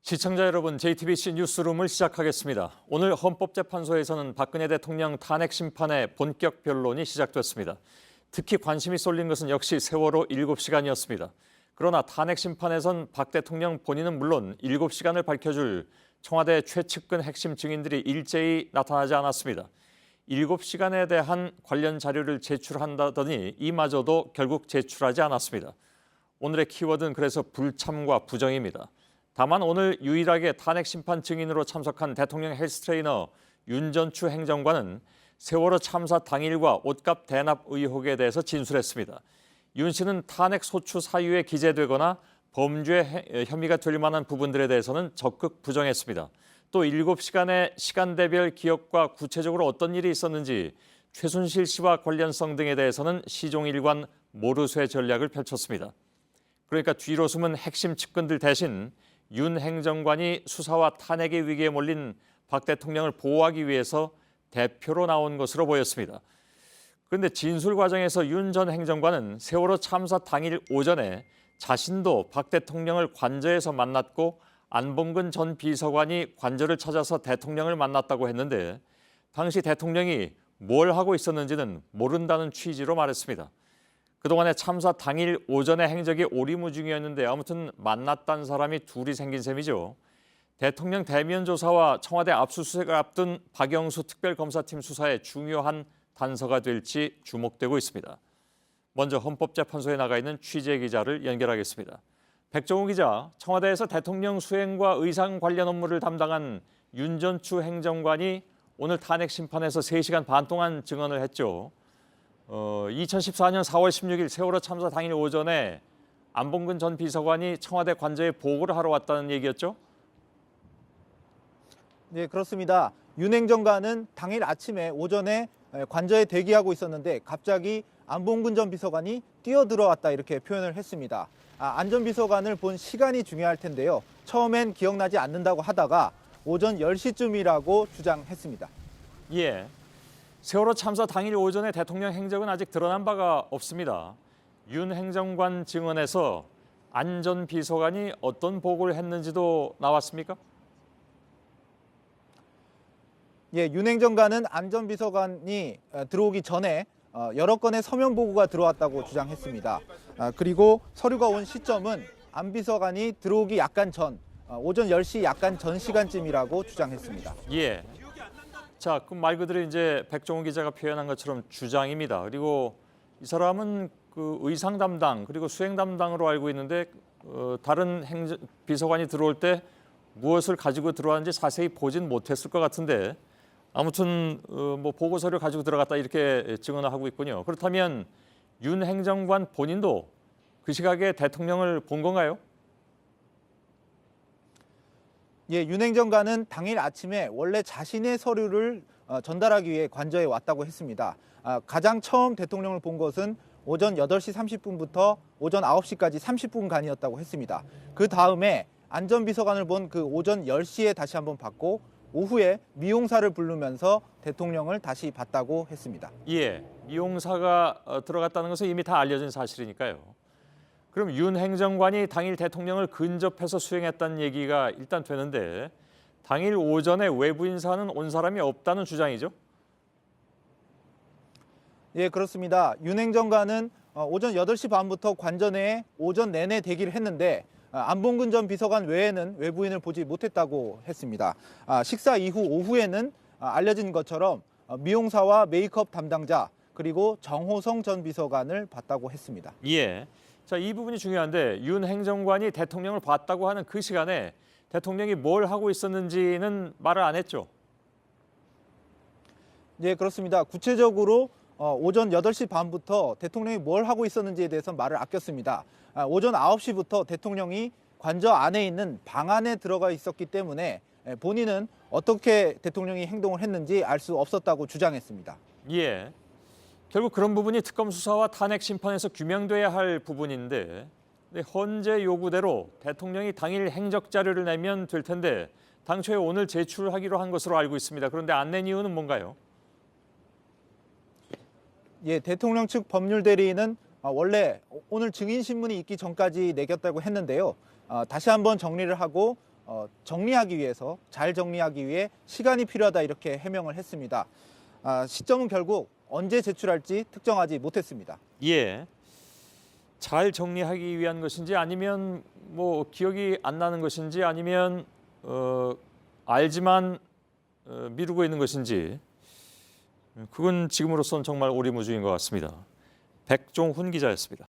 시청자 여러분, JTBC 뉴스룸을 시작하겠습니다. 오늘 헌법재판소에서는 박근혜 대통령 탄핵 심판의 본격 변론이 시작됐습니다. 특히 관심이 쏠린 것은 역시 세월호 7시간이었습니다. 그러나 탄핵 심판에선 박 대통령 본인은 물론 7시간을 밝혀줄 청와대 최측근 핵심 증인들이 일제히 나타나지 않았습니다. 7시간에 대한 관련 자료를 제출한다더니 이마저도 결국 제출하지 않았습니다. 오늘의 키워드는 그래서 불참과 부정입니다. 다만 오늘 유일하게 탄핵 심판 증인으로 참석한 대통령 헬스 트레이너 윤전추 행정관은 세월호 참사 당일과 옷값 대납 의혹에 대해서 진술했습니다. 윤 씨는 탄핵 소추 사유에 기재되거나 범죄 혐의가 될 만한 부분들에 대해서는 적극 부정했습니다. 또 7시간의 시간대별 기억과 구체적으로 어떤 일이 있었는지 최순실 씨와 관련성 등에 대해서는 시종일관 모르쇠 전략을 펼쳤습니다. 그러니까 뒤로 숨은 핵심 측근들 대신 윤 행정관이 수사와 탄핵의 위기에 몰린 박 대통령을 보호하기 위해서 대표로 나온 것으로 보였습니다. 그런데 진술 과정에서 윤 전 행정관은 세월호 참사 당일 오전에 자신도 박 대통령을 관저에서 만났고 안봉근 전 비서관이 관저를 찾아서 대통령을 만났다고 했는데 당시 대통령이 뭘 하고 있었는지는 모른다는 취지로 말했습니다. 그동안의 참사 당일 오전의 행적이 오리무중이었는데 아무튼 만났다는 사람이 둘이 생긴 셈이죠. 대통령 대면 조사와 청와대 압수수색을 앞둔 박영수 특별검사팀 수사의 중요한 단서가 될지 주목되고 있습니다. 먼저 헌법재판소에 나가 있는 취재 기자를 연결하겠습니다. 백종우 기자, 청와대에서 대통령 수행과 의상 관련 업무를 담당한 윤전추 행정관이 오늘 탄핵 심판에서 3시간 반 동안 증언을 했죠. 2014년 4월 16일 세월호 참사 당일 오전에 안봉근 전 비서관이 청와대 관저에 보고를 하러 왔다는 얘기였죠? 네, 그렇습니다. 윤 행정관은 당일 아침에 오전에 관저에 대기하고 있었는데 갑자기 안봉근 전 비서관이 뛰어들어왔다 이렇게 표현을 했습니다. 안 전 비서관을 본 시간이 중요할 텐데요. 처음엔 기억나지 않는다고 하다가 오전 10시쯤이라고 주장했습니다. 예. 세월호 참사 당일 오전에 대통령 행적은 아직 드러난 바가 없습니다. 윤 행정관 증언에서 안 전 비서관이 어떤 보고를 했는지도 나왔습니까? 예, 윤 행정관은 안 전 비서관이 들어오기 전에 여러 건의 서면 보고가 들어왔다고 주장했습니다. 그리고 서류가 온 시점은 안 비서관이 들어오기 약간 전, 오전 10시 약간 전 시간쯤이라고 주장했습니다. 예. 자, 그럼 말 그대로 이제 백종우 기자가 표현한 것처럼 주장입니다. 그리고 이 사람은 그 의상 담당 그리고 수행 담당으로 알고 있는데 다른 비서관이 들어올 때 무엇을 가지고 들어왔는지 자세히 보진 못했을 것 같은데 아무튼 뭐 보고서를 가지고 들어갔다 이렇게 증언을 하고 있군요. 그렇다면 윤 행정관 본인도 그 시각에 대통령을 본 건가요? 예, 윤 행정관은 당일 아침에 원래 자신의 서류를 전달하기 위해 관저에 왔다고 했습니다. 가장 처음 대통령을 본 것은 오전 8시 30분부터 오전 9시까지 30분간이었다고 했습니다. 그 다음에 안 전 비서관을 본 그 오전 10시에 다시 한번 봤고 오후에 미용사를 부르면서 대통령을 다시 봤다고 했습니다. 예, 미용사가 들어갔다는 것은 이미 다 알려진 사실이니까요. 그럼 윤 행정관이 당일 대통령을 근접해서 수행했다는 얘기가 일단 되는데 당일 오전에 외부 인사는 온 사람이 없다는 주장이죠? 예, 그렇습니다. 윤 행정관은 오전 8시 반부터 관저 내에 오전 내내 대기를 했는데 안봉근 전 비서관 외에는 외부인을 보지 못했다고 했습니다. 식사 이후 오후에는 알려진 것처럼 미용사와 메이크업 담당자 그리고 정호성 전 비서관을 봤다고 했습니다. 예. 자, 이 부분이 중요한데 윤 행정관이 대통령을 봤다고 하는 그 시간에 대통령이 뭘 하고 있었는지는 말을 안 했죠? 네, 그렇습니다. 구체적으로 오전 8시 반부터 대통령이 뭘 하고 있었는지에 대해서 말을 아꼈습니다. 오전 9시부터 대통령이 관저 안에 있는 방 안에 들어가 있었기 때문에 본인은 어떻게 대통령이 행동을 했는지 알 수 없었다고 주장했습니다. 예. 결국 그런 부분이 특검 수사와 탄핵 심판에서 규명돼야 할 부분인데 헌재 요구대로 대통령이 당일 행적 자료를 내면 될 텐데 당초에 오늘 제출하기로 한 것으로 알고 있습니다. 그런데 안 낸 이유는 뭔가요? 예, 대통령 측 법률 대리인은 원래 오늘 증인 신문이 있기 전까지 내겼다고 했는데요. 다시 한번 정리를 하고 정리하기 위해서 잘 정리하기 위해 시간이 필요하다 이렇게 해명을 했습니다. 시점은 결국 언제 제출할지 특정하지 못했습니다. 예. 잘 정리하기 위한 것인지 아니면 뭐 기억이 안 나는 것인지 아니면 알지만 미루고 있는 것인지 그건 지금으로서는 정말 오리무중인 것 같습니다. 백종훈 기자였습니다.